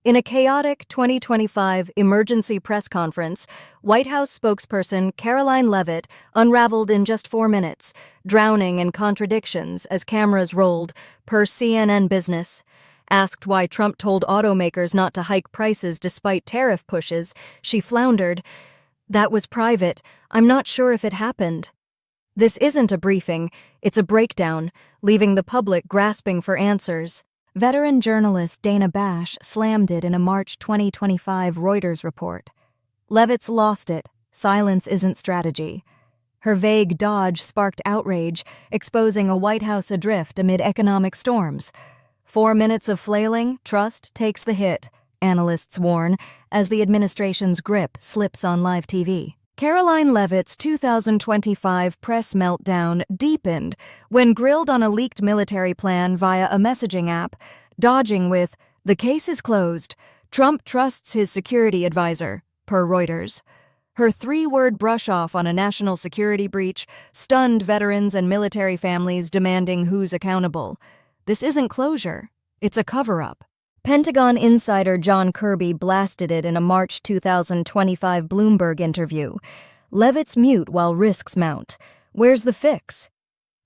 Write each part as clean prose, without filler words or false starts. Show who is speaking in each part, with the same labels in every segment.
Speaker 1: In a chaotic 2025 emergency press conference, White House spokesperson Caroline Levitt unraveled in just 4 minutes, drowning in contradictions as cameras rolled, per CNN Business. Asked why Trump told automakers not to hike prices despite tariff pushes, she floundered, "That was private. I'm not sure if it happened." This isn't a briefing, it's a breakdown, leaving the public grasping for answers. Veteran journalist Dana Bash slammed it in a March 2025 Reuters report. Levitt's lost it. Silence isn't strategy. Her vague dodge sparked outrage, exposing a White House adrift amid economic storms. 4 minutes of flailing, trust takes the hit, analysts warn, as the administration's grip slips on live TV. Caroline Levitt's 2025 press meltdown deepened when grilled on a leaked military plan via a messaging app, dodging with, "The case is closed. Trump trusts his security advisor," per Reuters. Her 3-word brush-off on a national security breach stunned veterans and military families demanding who's accountable. This isn't closure, it's a cover-up. Pentagon insider John Kirby blasted it in a March 2025 Bloomberg interview. Levitt's mute while risks mount. Where's the fix?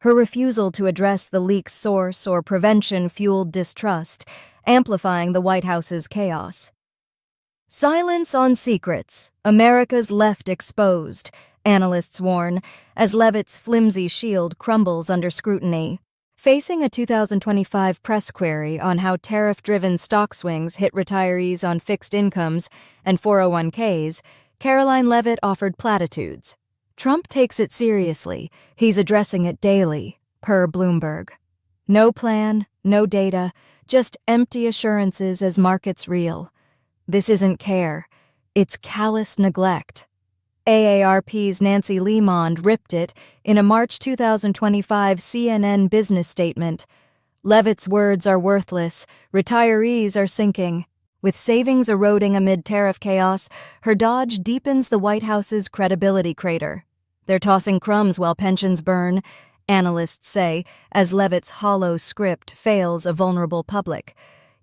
Speaker 1: Her refusal to address the leak's source or prevention fueled distrust, amplifying the White House's chaos. Silence on secrets. America's left exposed, analysts warn, as Levitt's flimsy shield crumbles under scrutiny. Facing a 2025 press query on how tariff-driven stock swings hit retirees on fixed incomes and 401ks, Caroline Levitt offered platitudes. Trump takes it seriously. He's addressing it daily, per Bloomberg. No plan, no data, just empty assurances as markets reel. This isn't care. It's callous neglect. AARP's Nancy Lemond ripped it in a March 2025 CNN business statement. Levitt's words are worthless, retirees are sinking. With savings eroding amid tariff chaos, her dodge deepens the White House's credibility crater. They're tossing crumbs while pensions burn, analysts say, as Levitt's hollow script fails a vulnerable public.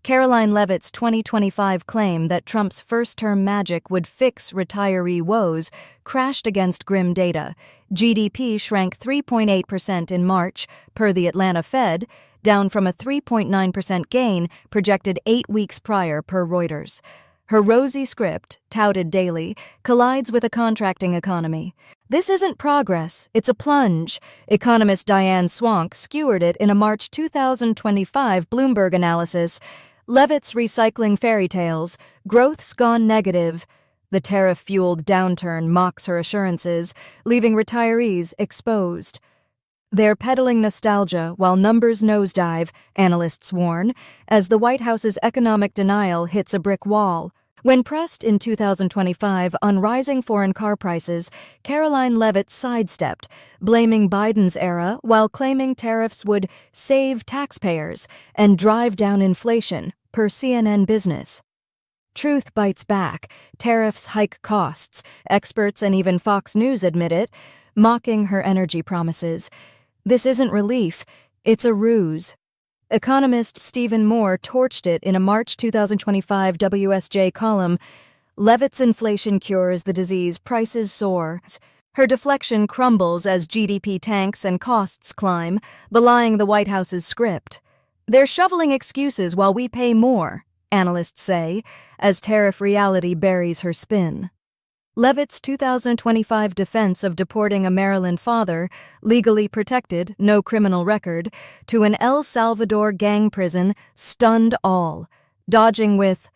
Speaker 1: Caroline Levitt's 2025 claim that Trump's first-term magic would fix retiree woes crashed against grim data. GDP shrank 3.8% in March, per the Atlanta Fed, down from a 3.9% gain projected 8 weeks prior, per Reuters. Her rosy script, touted daily, collides with a contracting economy. This isn't progress, it's a plunge. Economist Diane Swank skewered it in a March 2025 Bloomberg analysis. Levitt's recycling fairy tales, growth's gone negative. The tariff-fueled downturn mocks her assurances, leaving retirees exposed. They're peddling nostalgia while numbers nosedive, analysts warn, as the White House's economic denial hits a brick wall. When pressed in 2025 on rising foreign car prices, Caroline Levitt sidestepped, blaming Biden's era while claiming tariffs would save taxpayers and drive down inflation, per CNN Business. Truth bites back. Tariffs hike costs. Experts and even Fox News admit it, mocking her energy promises. This isn't relief, it's a ruse. Economist Stephen Moore torched it in a March 2025 WSJ column. Levitt's inflation cures the disease, prices soar. Her deflection crumbles as GDP tanks and costs climb, belying the White House's script. They're shoveling excuses while we pay more, analysts say, as tariff reality buries her spin. Levitt's 2025 defense of deporting a Maryland father, legally protected, no criminal record, to an El Salvador gang prison stunned all, dodging with,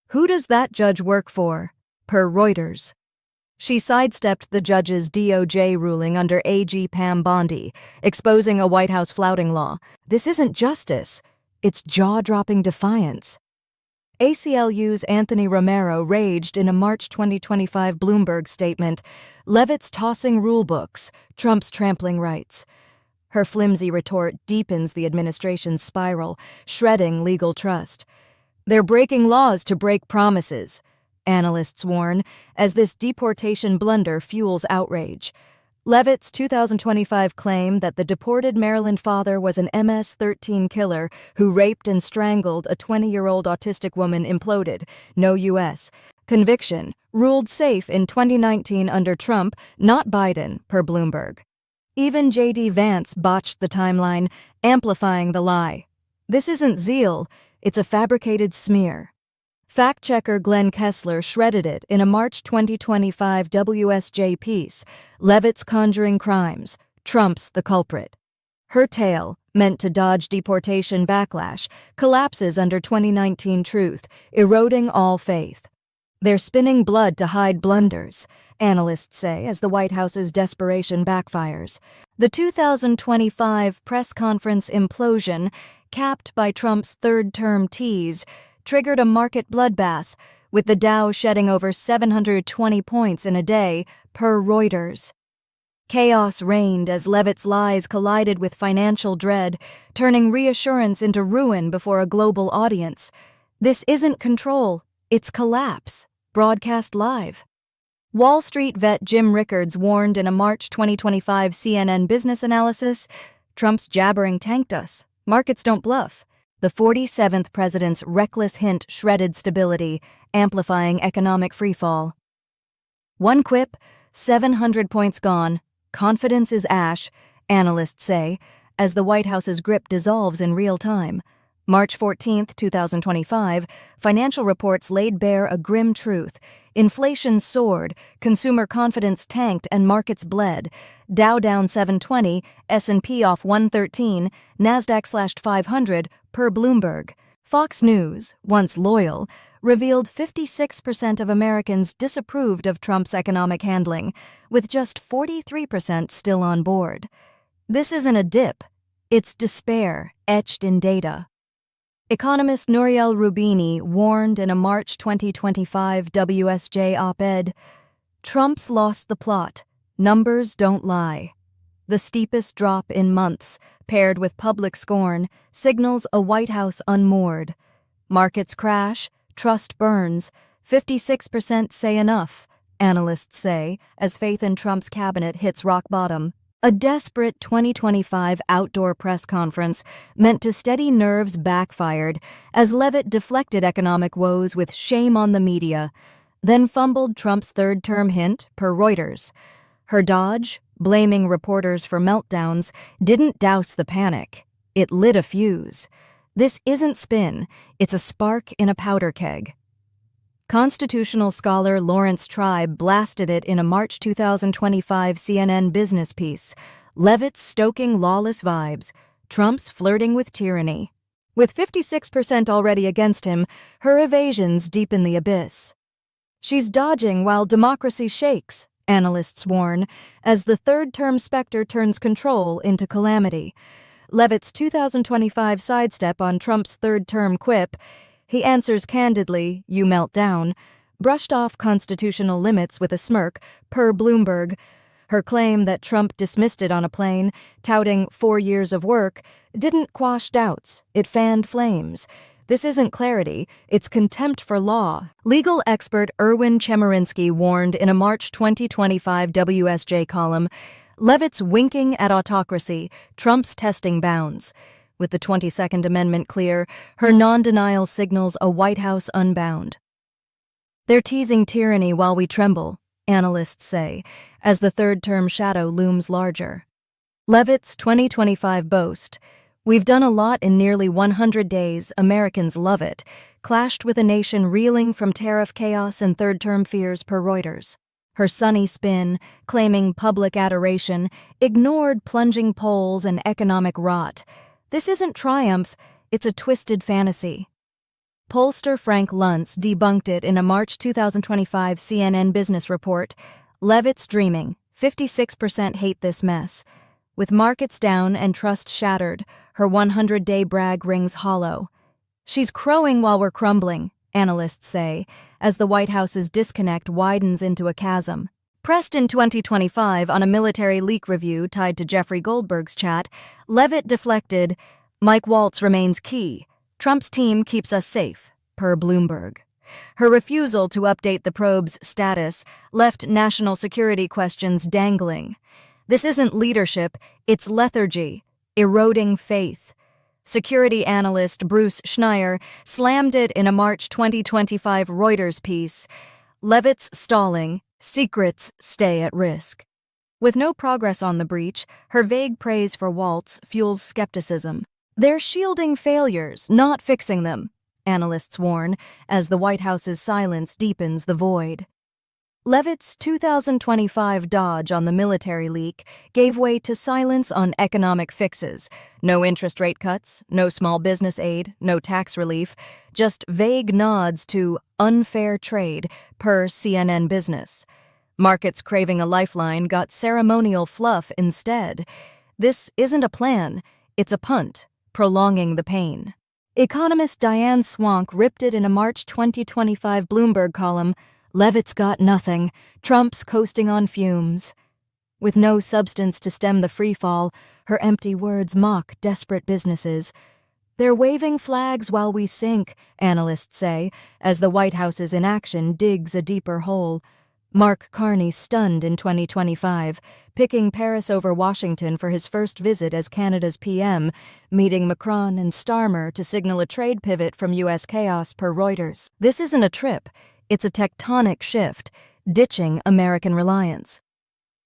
Speaker 1: "Who does that judge work for?" per Reuters. She sidestepped the judge's DOJ ruling under AG Pam Bondi, exposing a White House flouting law. This isn't justice, it's jaw-dropping defiance. ACLU's Anthony Romero raged in a March 2025 Bloomberg statement, Levitt's tossing rulebooks, Trump's trampling rights. Her flimsy retort deepens the administration's spiral, shredding legal trust. They're breaking laws to break promises, analysts warn, as this deportation blunder fuels outrage. Levitt's 2025 claim that the deported Maryland father was an MS-13 killer who raped and strangled a 20-year-old autistic woman imploded. No U.S. conviction. Ruled safe in 2019 under Trump, not Biden, per Bloomberg. Even J.D. Vance botched the timeline, amplifying the lie. This isn't zeal, it's a fabricated smear. Fact-checker Glenn Kessler shredded it in a March 2025 WSJ piece, Levitt's Conjuring Crimes, Trump's the culprit. Her tale, meant to dodge deportation backlash, collapses under 2019 truth, eroding all faith. They're spinning blood to hide blunders, analysts say, as the White House's desperation backfires. The 2025 press conference implosion, capped by Trump's third-term tease, triggered a market bloodbath, with the Dow shedding over 720 points in a day, per Reuters. Chaos reigned as Levitt's lies collided with financial dread, turning reassurance into ruin before a global audience. This isn't control, it's collapse, broadcast live. Wall Street vet Jim Rickards warned in a March 2025 CNN business analysis, Trump's jabbering tanked us. Markets don't bluff. The 47th president's reckless hint shredded stability, amplifying economic freefall. One quip, 700 points gone, confidence is ash, analysts say, as the White House's grip dissolves in real time. March 14, 2025, financial reports laid bare a grim truth. Inflation soared, consumer confidence tanked, and markets bled. Dow down 720, S&P off 113, Nasdaq slashed 500, per Bloomberg. Fox News, once loyal, revealed 56% of Americans disapproved of Trump's economic handling, with just 43% still on board. This isn't a dip, it's despair etched in data. Economist Nouriel Roubini warned in a March 2025 WSJ op-ed, Trump's lost the plot. Numbers don't lie. The steepest drop in months, paired with public scorn, signals a White House unmoored. Markets crash, trust burns, 56% say enough, analysts say, as faith in Trump's cabinet hits rock bottom. A desperate 2025 outdoor press conference meant to steady nerves backfired as Levitt deflected economic woes with shame on the media, then fumbled Trump's third-term hint, per Reuters. Her dodge, blaming reporters for meltdowns, didn't douse the panic. It lit a fuse. This isn't spin, it's a spark in a powder keg. Constitutional scholar Lawrence Tribe blasted it in a March 2025 CNN business piece, Levitt stoking lawless vibes, Trump's flirting with tyranny. With 56% already against him, her evasions deepen the abyss. She's dodging while democracy shakes, analysts warn, as the third-term specter turns control into calamity. Levitt's 2025 sidestep on Trump's third-term quip, he answers candidly, "You melt down," brushed off constitutional limits with a smirk, per Bloomberg. Her claim that Trump dismissed it on a plane, touting 4 years of work, didn't quash doubts, it fanned flames. This isn't clarity, it's contempt for law. Legal expert Erwin Chemerinsky warned in a March 2025 WSJ column, Levitt's winking at autocracy, Trump's testing bounds. With the 22nd Amendment clear, her non-denial signals a White House unbound. They're teasing tyranny while we tremble, analysts say, as the third-term shadow looms larger. Levitt's 2025 boast, "We've done a lot in nearly 100 days, Americans love it," clashed with a nation reeling from tariff chaos and third-term fears, per Reuters. Her sunny spin, claiming public adoration, ignored plunging polls and economic rot. This isn't triumph, it's a twisted fantasy. Pollster Frank Luntz debunked it in a March 2025 CNN business report, Levitt's dreaming, 56% hate this mess. With markets down and trust shattered, her 100-day brag rings hollow. She's crowing while we're crumbling, analysts say, as the White House's disconnect widens into a chasm. Pressed in 2025 on a military leak review tied to Jeffrey Goldberg's chat, Levitt deflected, "Mike Waltz remains key. Trump's team keeps us safe," per Bloomberg. Her refusal to update the probe's status left national security questions dangling. This isn't leadership, it's lethargy, eroding faith. Security analyst Bruce Schneier slammed it in a March 2025 Reuters piece. Levitt's stalling, secrets stay at risk. With no progress on the breach, her vague praise for Waltz fuels skepticism. They're shielding failures, not fixing them, analysts warn, as the White House's silence deepens the void. Levitt's 2025 dodge on the military leak gave way to silence on economic fixes. No interest rate cuts, no small business aid, no tax relief, just vague nods to unfair trade, per CNN Business. Markets craving a lifeline got ceremonial fluff instead. This isn't a plan, it's a punt, prolonging the pain. Economist Diane Swank ripped it in a March 2025 Bloomberg column. Levitt's got nothing, Trump's coasting on fumes. With no substance to stem the freefall, her empty words mock desperate businesses. They're waving flags while we sink, analysts say, as the White House's inaction digs a deeper hole. Mark Carney stunned in 2025, picking Paris over Washington for his first visit as Canada's PM, meeting Macron and Starmer to signal a trade pivot from U.S. chaos, per Reuters. This isn't a trip. It's a tectonic shift, ditching American reliance.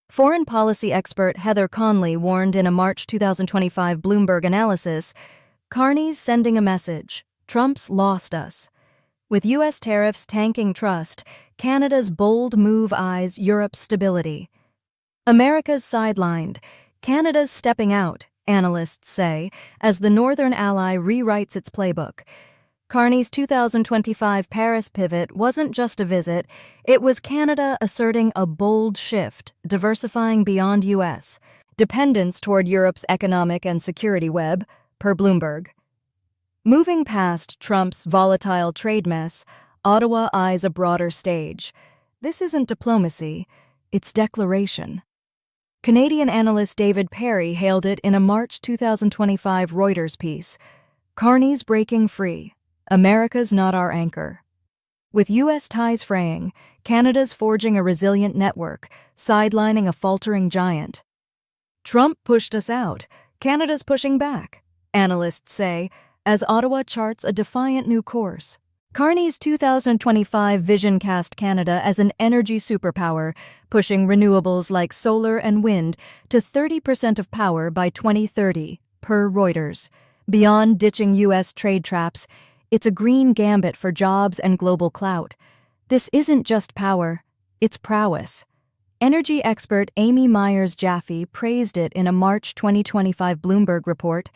Speaker 1: Foreign policy expert Heather Conley warned in a March 2025 Bloomberg analysis, Carney's sending a message, Trump's lost us. With U.S. tariffs tanking trust, Canada's bold move eyes Europe's stability. America's sidelined, Canada's stepping out, analysts say, as the Northern ally rewrites its playbook. Carney's 2025 Paris pivot wasn't just a visit, it was Canada asserting a bold shift, diversifying beyond U.S. dependence toward Europe's economic and security web, per Bloomberg. Moving past Trump's volatile trade mess, Ottawa eyes a broader stage. This isn't diplomacy, it's declaration. Canadian analyst David Perry hailed it in a March 2025 Reuters piece. Carney's breaking free. America's not our anchor. With U.S. ties fraying, Canada's forging a resilient network, sidelining a faltering giant. Trump pushed us out. Canada's pushing back, analysts say, as Ottawa charts a defiant new course. Carney's 2025 vision cast Canada as an energy superpower, pushing renewables like solar and wind to 30% of power by 2030, per Reuters. Beyond ditching U.S. trade traps, it's a green gambit for jobs and global clout. This isn't just power, it's prowess. Energy expert Amy Myers-Jaffe praised it in a March 2025 Bloomberg report.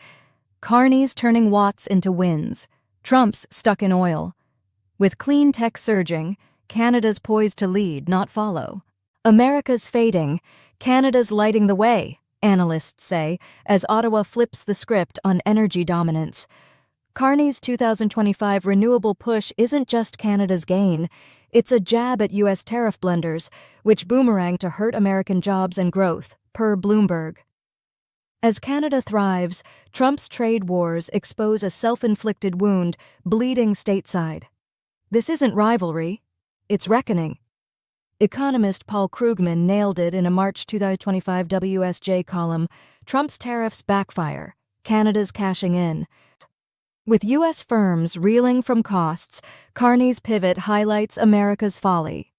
Speaker 1: Carney's turning watts into wins. Trump's stuck in oil. With clean tech surging, Canada's poised to lead, not follow. America's fading. Canada's lighting the way, analysts say, as Ottawa flips the script on energy dominance. Carney's 2025 renewable push isn't just Canada's gain, it's a jab at U.S. tariff blunders, which boomerang to hurt American jobs and growth, per Bloomberg. As Canada thrives, Trump's trade wars expose a self-inflicted wound bleeding stateside. This isn't rivalry, it's reckoning. Economist Paul Krugman nailed it in a March 2025 WSJ column, Trump's tariffs backfire, Canada's cashing in. With U.S. firms reeling from costs, Carney's pivot highlights America's folly.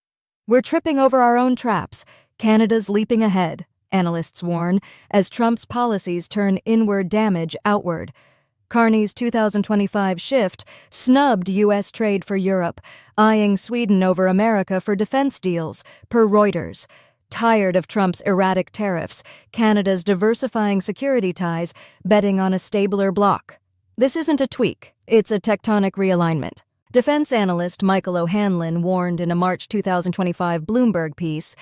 Speaker 1: We're tripping over our own traps, Canada's leaping ahead, analysts warn, as Trump's policies turn inward damage outward. Carney's 2025 shift snubbed U.S. trade for Europe, eyeing Sweden over America for defense deals, per Reuters. Tired of Trump's erratic tariffs, Canada's diversifying security ties, betting on a stabler bloc. This isn't a tweak, it's a tectonic realignment. Defense analyst Michael O'Hanlon warned in a March 2025 Bloomberg piece,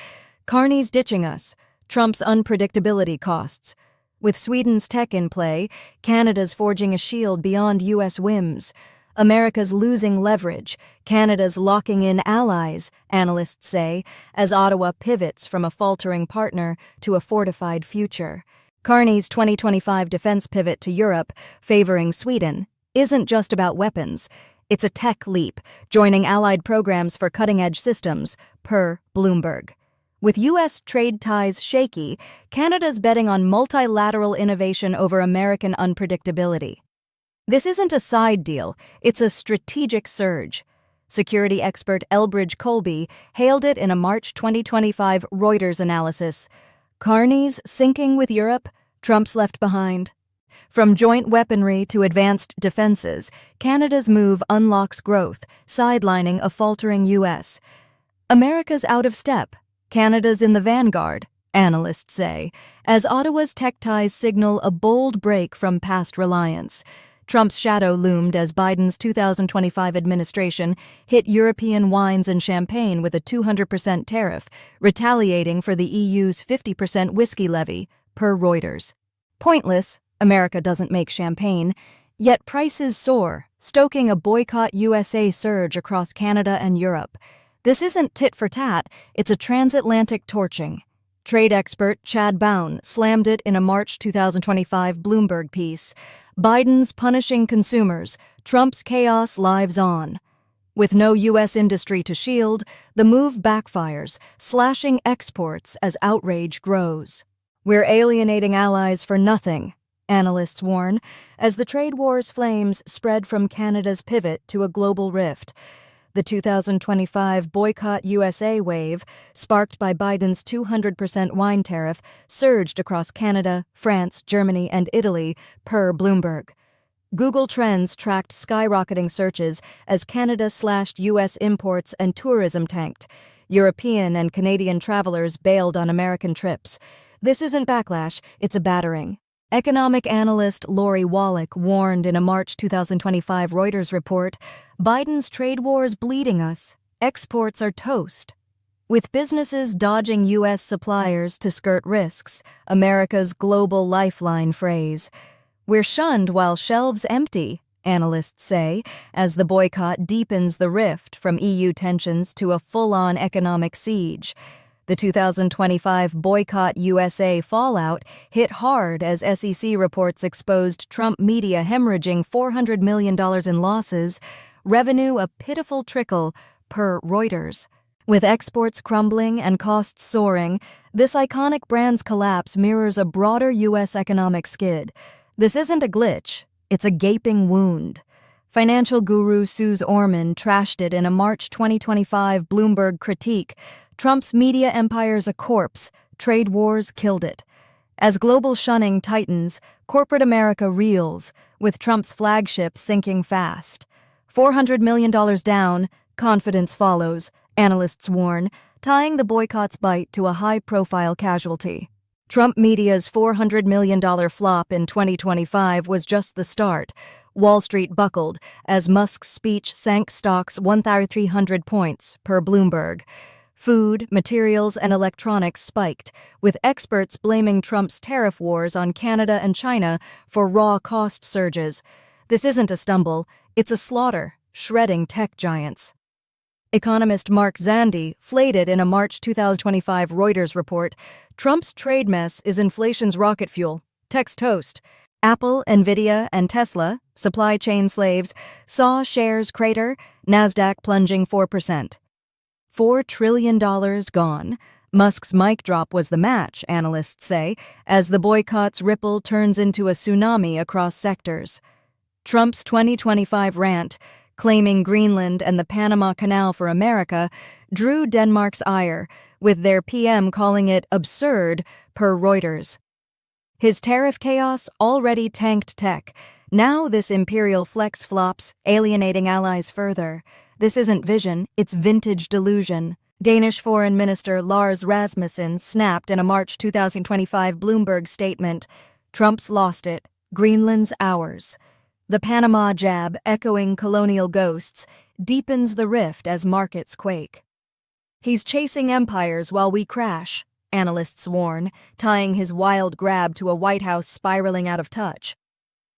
Speaker 1: Carney's ditching us, Trump's unpredictability costs. With Sweden's tech in play, Canada's forging a shield beyond U.S. whims. America's losing leverage, Canada's locking in allies, analysts say, as Ottawa pivots from a faltering partner to a fortified future. Carney's 2025 defense pivot to Europe, favoring Sweden, isn't just about weapons. It's a tech leap, joining allied programs for cutting-edge systems, per Bloomberg. With U.S. trade ties shaky, Canada's betting on multilateral innovation over American unpredictability. This isn't a side deal, it's a strategic surge. Security expert Elbridge Colby hailed it in a March 2025 Reuters analysis. Carney's sinking with Europe, Trump's left behind. From joint weaponry to advanced defenses, Canada's move unlocks growth, sidelining a faltering U.S. America's out of step. Canada's in the vanguard, analysts say, as Ottawa's tech ties signal a bold break from past reliance. Trump's shadow loomed as Biden's 2025 administration hit European wines and champagne with a 200% tariff, retaliating for the EU's 50% whiskey levy, per Reuters. Pointless, America doesn't make champagne, yet prices soar, stoking a boycott USA surge across Canada and Europe. This isn't tit for tat, it's a transatlantic torching. Trade expert Chad Bown slammed it in a March 2025 Bloomberg piece. Biden's punishing consumers, Trump's chaos lives on. With no U.S. industry to shield, the move backfires, slashing exports as outrage grows. We're alienating allies for nothing, analysts warn, as the trade war's flames spread from Canada's pivot to a global rift. The 2025 Boycott USA wave, sparked by Biden's 200% wine tariff, surged across Canada, France, Germany, and Italy, per Bloomberg. Google Trends tracked skyrocketing searches as Canada slashed U.S. imports and tourism tanked. European and Canadian travelers bailed on American trips. This isn't backlash, it's a battering. Economic analyst Lori Wallach warned in a March 2025 Reuters report, Biden's trade war's bleeding us. Exports are toast. With businesses dodging U.S. suppliers to skirt risks, America's global lifeline phrase. We're shunned while shelves empty, analysts say, as the boycott deepens the rift from EU tensions to a full-on economic siege. The 2025 Boycott USA fallout hit hard as SEC reports exposed Trump media hemorrhaging $400 million in losses, revenue a pitiful trickle, per Reuters. With exports crumbling and costs soaring, this iconic brand's collapse mirrors a broader U.S. economic skid. This isn't a glitch, it's a gaping wound. Financial guru Suze Orman trashed it in a March 2025 Bloomberg critique. Trump's media empire's a corpse, trade wars killed it. As global shunning tightens, corporate America reels, with Trump's flagship sinking fast. $400 million down, confidence follows, analysts warn, tying the boycott's bite to a high-profile casualty. Trump media's $400 million flop in 2025 was just the start. Wall Street buckled as Musk's speech sank stocks 1,300 points, per Bloomberg. Food, materials, and electronics spiked, with experts blaming Trump's tariff wars on Canada and China for raw cost surges. This isn't a stumble, it's a slaughter, shredding tech giants. Economist Mark Zandi flayed it in a March 2025 Reuters report. Trump's trade mess is inflation's rocket fuel. Tech's toast. Apple, Nvidia, and Tesla, supply chain slaves, saw shares crater, Nasdaq plunging 4%. $4 trillion gone. Musk's mic drop was the match, analysts say, as the boycott's ripple turns into a tsunami across sectors. Trump's 2025 rant, claiming Greenland and the Panama Canal for America, drew Denmark's ire, with their PM calling it absurd, per Reuters. His tariff chaos already tanked tech. Now this imperial flex flops, alienating allies further. This isn't vision, it's vintage delusion. Danish Foreign Minister Lars Rasmussen snapped in a March 2025 Bloomberg statement, Trump's lost it, Greenland's ours. The Panama jab, echoing colonial ghosts, deepens the rift as markets quake. He's chasing empires while we crash, analysts warn, tying his wild grab to a White House spiraling out of touch.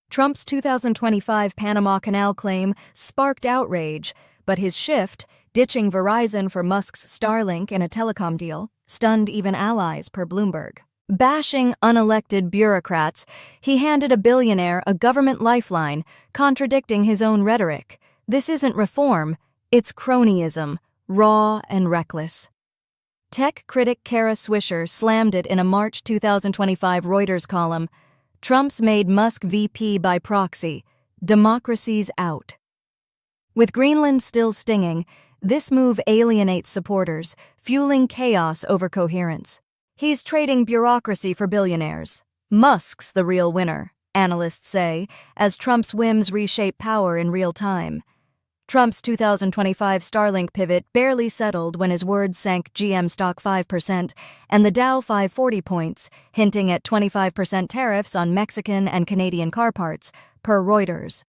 Speaker 1: Trump's 2025 Panama Canal claim sparked outrage, but his shift, ditching Verizon for Musk's Starlink in a telecom deal, stunned even allies, per Bloomberg. Bashing unelected bureaucrats, he handed a billionaire a government lifeline, contradicting his own rhetoric. This isn't reform, it's cronyism, raw and reckless. Tech critic Kara Swisher slammed it in a March 2025 Reuters column. Trump's made Musk VP by proxy. Democracy's out. With Greenland still stinging, this move alienates supporters, fueling chaos over coherence. He's trading bureaucracy for billionaires. Musk's the real winner, analysts say, as Trump's whims reshape power in real time. Trump's 2025 Starlink pivot barely settled when his words sank GM stock 5% and the Dow 540 points, hinting at 25% tariffs on Mexican and Canadian car parts, per Reuters.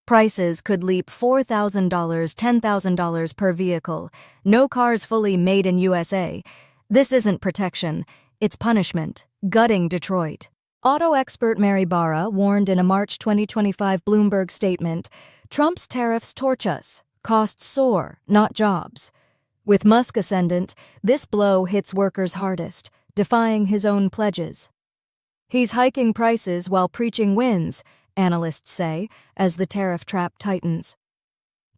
Speaker 1: Prices could leap $4,000, $10,000 per vehicle. No cars fully made in USA. This isn't protection, it's punishment, gutting Detroit. Auto expert Mary Barra warned in a March 2025 Bloomberg statement, Trump's tariffs torch us, costs soar, not jobs. With Musk ascendant, this blow hits workers hardest, defying his own pledges. He's hiking prices while preaching wins, analysts say, as the tariff trap tightens.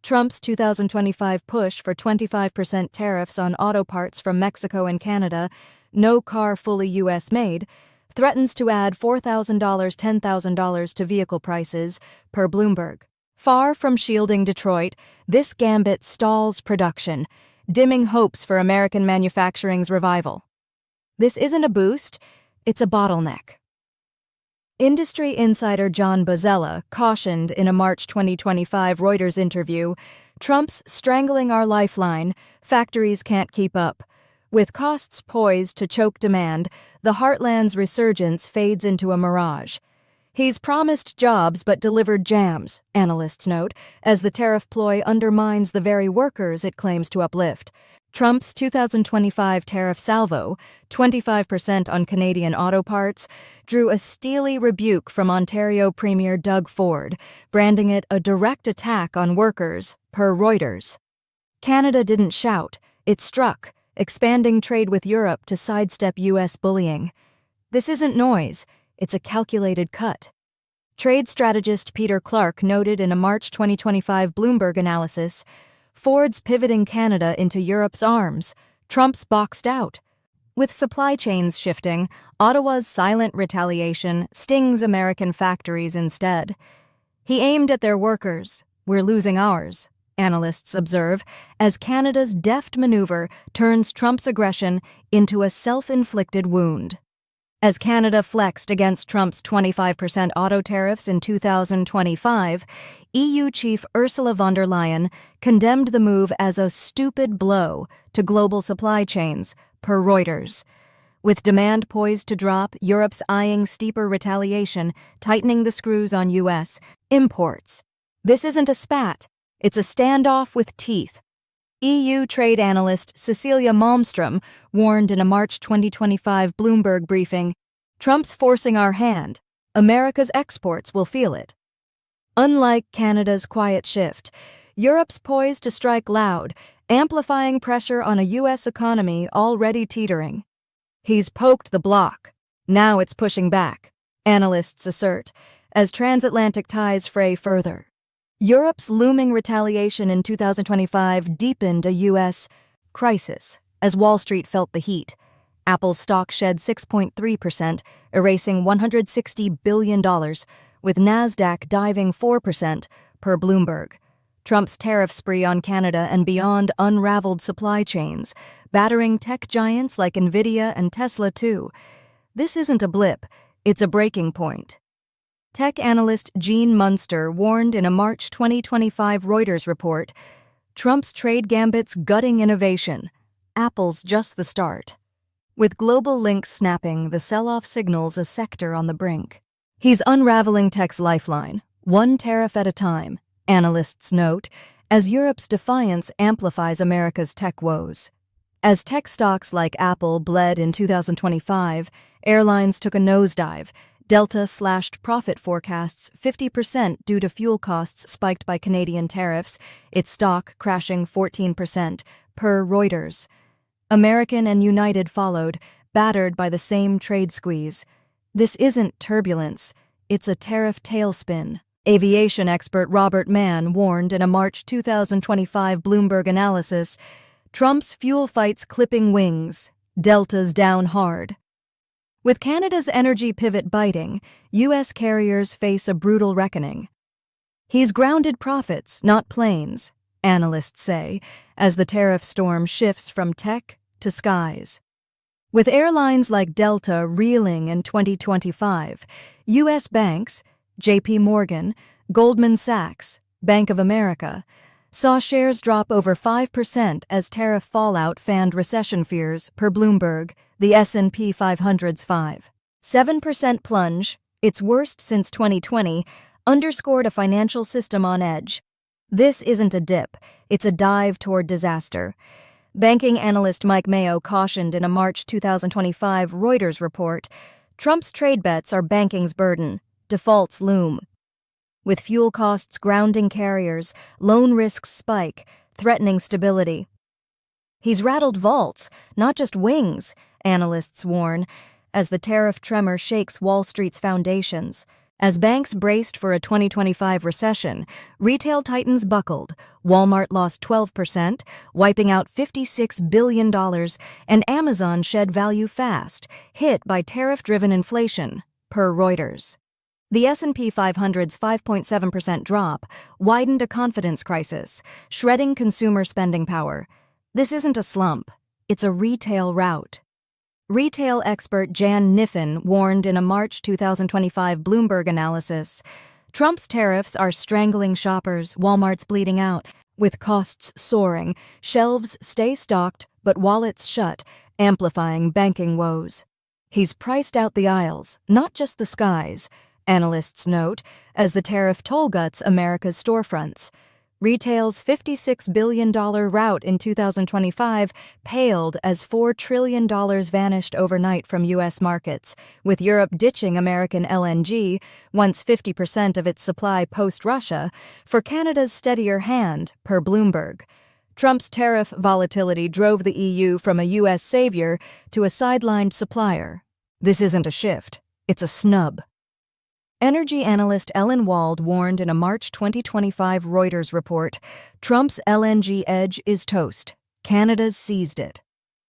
Speaker 1: Trump's 2025 push for 25% tariffs on auto parts from Mexico and Canada, no car fully U.S.-made, threatens to add $4,000, $10,000 to vehicle prices, per Bloomberg. Far from shielding Detroit, this gambit stalls production, dimming hopes for American manufacturing's revival. This isn't a boost, it's a bottleneck. Industry insider John Bozzella cautioned in a March 2025 Reuters interview, Trump's strangling our lifeline, factories can't keep up. With costs poised to choke demand, the heartland's resurgence fades into a mirage. He's promised jobs but delivered jams, analysts note, as the tariff ploy undermines the very workers it claims to uplift. Trump's 2025 tariff salvo, 25% on Canadian auto parts, drew a steely rebuke from Ontario Premier Doug Ford, branding it a direct attack on workers, per Reuters. Canada didn't shout, it struck, expanding trade with Europe to sidestep U.S. bullying. This isn't noise, it's a calculated cut. Trade strategist Peter Clark noted in a March 2025 Bloomberg analysis, Ford's pivoting Canada into Europe's arms, Trump's boxed out. With supply chains shifting, Ottawa's silent retaliation stings American factories instead. He aimed at their workers. We're losing ours, analysts observe, as Canada's deft maneuver turns Trump's aggression into a self-inflicted wound. As Canada flexed against Trump's 25% auto tariffs in 2025, EU Chief Ursula von der Leyen condemned the move as a stupid blow to global supply chains, per Reuters. With demand poised to drop, Europe's eyeing steeper retaliation, tightening the screws on U.S. imports. This isn't a spat, it's a standoff with teeth. EU trade analyst Cecilia Malmström warned in a March 2025 Bloomberg briefing, Trump's forcing our hand. America's exports will feel it. Unlike Canada's quiet shift, Europe's poised to strike loud, amplifying pressure on a U.S. economy already teetering. He's poked the block. Now it's pushing back, analysts assert, as transatlantic ties fray further. Europe's looming retaliation in 2025 deepened a U.S. crisis as Wall Street felt the heat. Apple's stock shed 6.3%, erasing $160 billion, with Nasdaq diving 4%, per Bloomberg. Trump's tariff spree on Canada and beyond unraveled supply chains, battering tech giants like Nvidia and Tesla too. This isn't a blip, it's a breaking point. Tech analyst Gene Munster warned in a March 2025 Reuters report, Trump's trade gambit's gutting innovation. Apple's just the start. With global links snapping, the sell-off signals a sector on the brink. He's unraveling tech's lifeline, one tariff at a time, analysts note, as Europe's defiance amplifies America's tech woes. As tech stocks like Apple bled in 2025, airlines took a nosedive. Delta slashed profit forecasts 50% due to fuel costs spiked by Canadian tariffs, its stock crashing 14%, per Reuters. American and United followed, battered by the same trade squeeze. This isn't turbulence, it's a tariff tailspin. Aviation expert Robert Mann warned in a March 2025 Bloomberg analysis, Trump's fuel fights clipping wings, Delta's down hard. With Canada's energy pivot biting, U.S. carriers face a brutal reckoning. He's grounded profits, not planes, analysts say, as the tariff storm shifts from tech to skies. With airlines like Delta reeling in 2025, U.S. banks, J.P. Morgan, Goldman Sachs, Bank of America, saw shares drop over 5% as tariff fallout fanned recession fears, per Bloomberg, the S&P 500's 7% plunge, its worst since 2020, underscored a financial system on edge. This isn't a dip, it's a dive toward disaster. Banking analyst Mike Mayo cautioned in a March 2025 Reuters report, Trump's trade bets are banking's burden, defaults loom. With fuel costs grounding carriers, loan risks spike, threatening stability. He's rattled vaults, not just wings, analysts warn, as the tariff tremor shakes Wall Street's foundations. As banks braced for a 2025 recession, retail titans buckled. Walmart lost 12%, wiping out $56 billion, and Amazon shed value fast, hit by tariff-driven inflation, per Reuters. The S&P 500's 5.7% drop widened a confidence crisis, shredding consumer spending power. This isn't a slump, it's a retail rout. Retail expert Jan Niffen warned in a March 2025 Bloomberg analysis, Trump's tariffs are strangling shoppers, Walmart's bleeding out. With costs soaring, shelves stay stocked but wallets shut, amplifying banking woes. He's priced out the aisles, not just the skies, analysts note, as the tariff toll guts America's storefronts. Retail's $56 billion rout in 2025 paled as $4 trillion vanished overnight from U.S. markets, with Europe ditching American LNG, once 50% of its supply post-Russia, for Canada's steadier hand, per Bloomberg. Trump's tariff volatility drove the EU from a U.S. savior to a sidelined supplier. This isn't a shift, it's a snub. Energy analyst Ellen Wald warned in a March 2025 Reuters report, Trump's LNG edge is toast. Canada's seized it.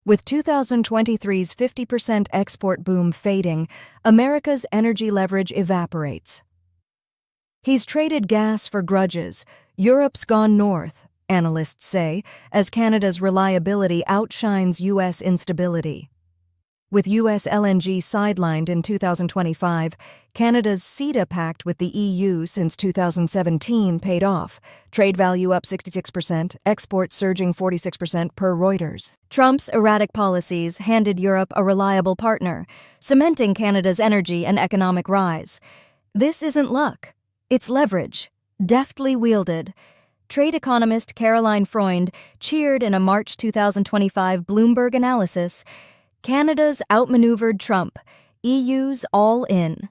Speaker 1: With 2023's 50% export boom fading, America's energy leverage evaporates. He's traded gas for grudges. Europe's gone north, analysts say, as Canada's reliability outshines U.S. instability. With U.S. LNG sidelined in 2025, Canada's CETA pact with the EU since 2017 paid off, trade value up 66%, exports surging 46% per Reuters. Trump's erratic policies handed Europe a reliable partner, cementing Canada's energy and economic rise. This isn't luck, it's leverage, deftly wielded. Trade economist Caroline Freund cheered in a March 2025 Bloomberg analysis, Canada's outmaneuvered Trump, EU's all in.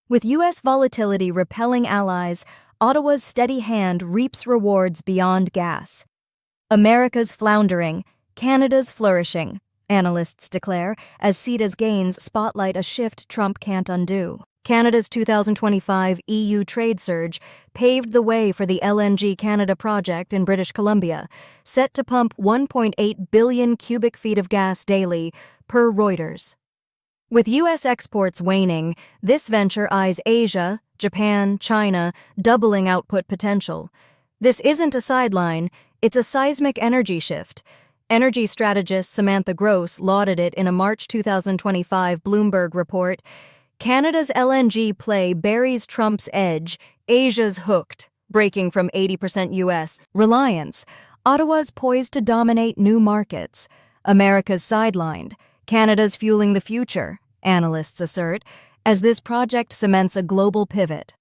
Speaker 1: With U.S. volatility repelling allies, Ottawa's steady hand reaps rewards beyond gas. America's floundering, Canada's flourishing, analysts declare, as CETA's gains spotlight a shift Trump can't undo. Canada's 2025 EU trade surge paved the way for the LNG Canada project in British Columbia, set to pump 1.8 billion cubic feet of gas daily, per Reuters. With U.S. exports waning, this venture eyes Asia, Japan, China, doubling output potential. This isn't a sideline, it's a seismic energy shift. Energy strategist Samantha Gross lauded it in a March 2025 Bloomberg report, Canada's LNG play buries Trump's edge, Asia's hooked, breaking from 80% U.S. reliance. Ottawa's poised to dominate new markets. America's sidelined. Canada's fueling the future, analysts assert, as this project cements a global pivot.